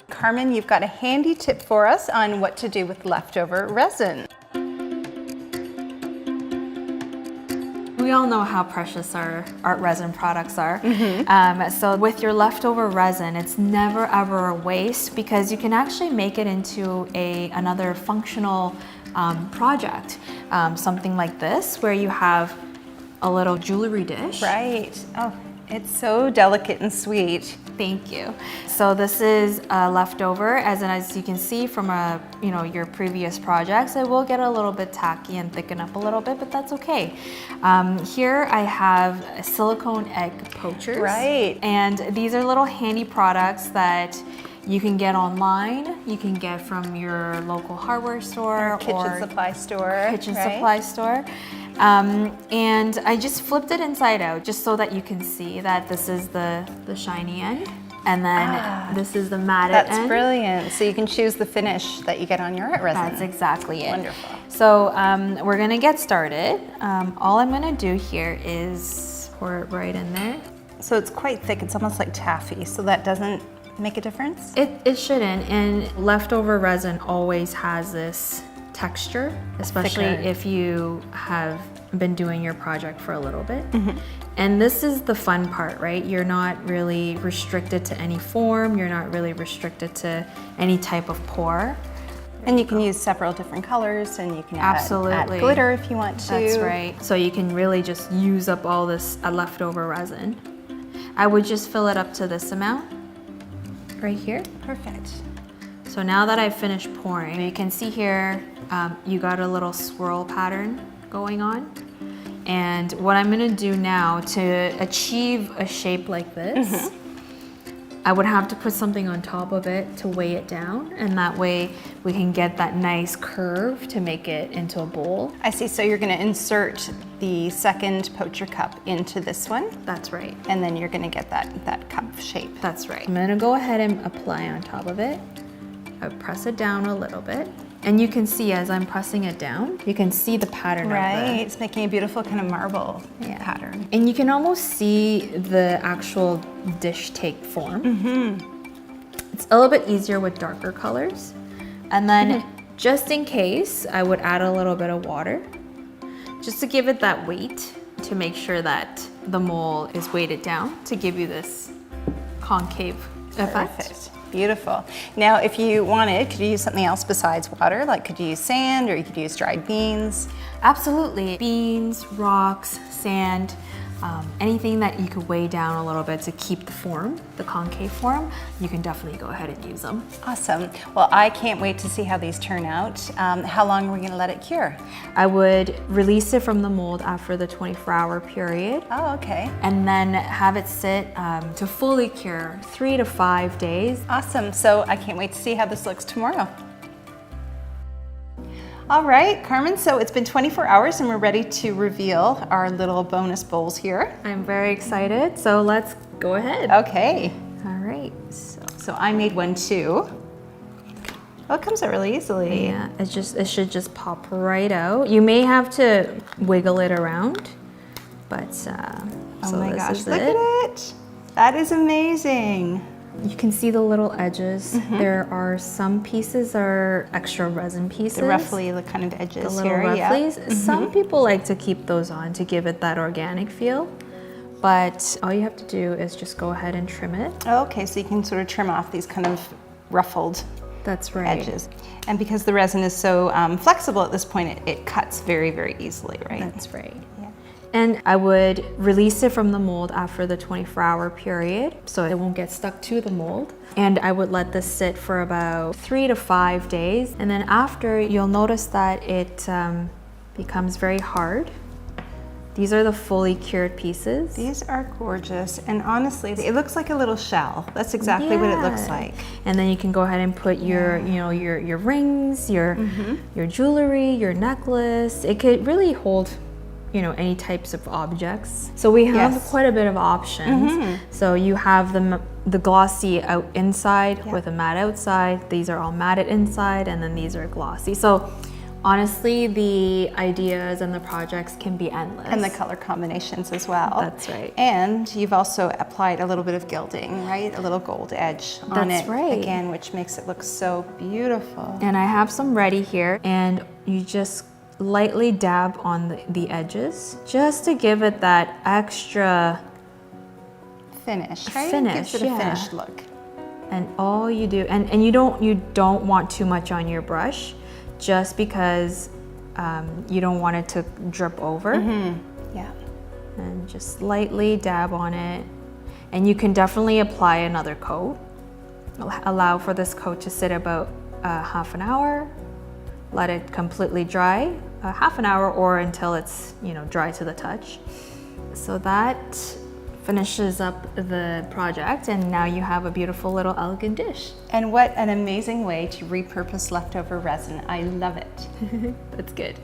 Carmen, you've got a handy tip for us on what to do with leftover resin. We all know how precious our art resin products are. So with your leftover resin, it's never ever a waste because you can actually make it into another functional project. Something like this, where you have a little jewelry dish. Right. Oh, it's so delicate and sweet. Thank you. So this is leftover, as you can see from your previous projects. It will get a little bit tacky and thicken up a little bit, but that's okay. Here I have silicone egg poachers. Right. And these are little handy products that you can get online. You can get from your local hardware store or kitchen supply store. Supply store. And I just flipped it inside out just so that you can see that this is the shiny end, and then this is the matted end. That's brilliant. So you can choose the finish that you get on your art resin. That's exactly it. Wonderful. So we're gonna get started. All I'm gonna do here is pour it right in there. So it's quite thick. It's almost like taffy. So that doesn't make a difference? It shouldn't. And leftover resin always has this texture, especially if you have been doing your project for a little bit. And this is the fun part, right? You're not really restricted to any form. You're not really restricted to any type of pour. And you can use several different colors, and you can add glitter if you want to. That's right. So you can really just use up all this leftover resin. I would just fill it up to this amount right here. Perfect. So now that I've finished pouring, you can see here, you got a little swirl pattern going on. And what I'm gonna do now to achieve a shape like this, I would have to put something on top of it to weigh it down, and that way we can get that nice curve to make it into a bowl. I see, so you're gonna insert the second poacher cup into this one. That's right. And then you're gonna get that cup shape. That's right. I'm gonna go ahead and apply on top of it. I press it down a little bit. And you can see as I'm pressing it down, you can see the pattern Right, it's making a beautiful kind of marble pattern. And you can almost see the actual dish take form. It's a little bit easier with darker colors. And then just in case, I would add a little bit of water just to give it that weight, to make sure that the mold is weighted down to give you this concave effect. Perfect. Beautiful. Now, if you wanted, could you use something else besides water? Like, could you use sand, or you could use dried beans? Absolutely. Beans, rocks, sand, anything that you could weigh down a little bit to keep the form, the concave form, you can definitely go ahead and use them. Awesome. Well, I can't wait to see how these turn out. How long are we going to let it cure? I would release it from the mold after the 24-hour period. Oh, okay. And then have it sit to fully cure 3 to 5 days. Awesome. So I can't wait to see how this looks tomorrow. All right, Carmen, so it's been 24 hours and we're ready to reveal our little bonus bowls here. I'm very excited, so let's go ahead. Okay. All right. So I made one too. Oh, it comes out really easily. Yeah, it should just pop right out. You may have to wiggle it around, but oh my gosh, look at it. That is amazing. You can see the little edges. There are some pieces are extra resin pieces. The ruffly kind of edges the little here, rufflies. yeah. Some people like to keep those on to give it that organic feel, but all you have to do is just go ahead and trim it. Oh, okay, so you can sort of trim off these kind of ruffled edges. And because the resin is so flexible at this point, it cuts very, very easily, right? That's right. And I would release it from the mold after the 24-hour period, so it won't get stuck to the mold. And I would let this sit for about 3 to 5 days. And then after, you'll notice that it becomes very hard. These are the fully cured pieces. These are gorgeous. And honestly, it looks like a little shell. That's exactly what it looks like. And then you can go ahead and put your, your rings, your jewelry, your necklace. It could really hold any types of objects. So we have quite a bit of options. So you have the glossy inside with a matte outside. These are all matted inside, and then these are glossy. So Honestly, the ideas and the projects can be endless. And the color combinations as well. That's right. And you've also applied a little bit of gilding, right? A little gold edge on That's it right. again, which makes it look so beautiful. And I have some ready here, and you just lightly dab on the edges just to give it that extra finish, right? finish, Gives it a yeah. finished look. And all you do, and you don't want too much on your brush, just because you don't want it to drip over. Yeah. And just lightly dab on it. And you can definitely apply another coat. Allow for this coat to sit about half an hour. Let it completely dry, half an hour or until it's dry to the touch. So that finishes up the project, and now you have a beautiful little elegant dish. And what an amazing way to repurpose leftover resin. I love it. That's good.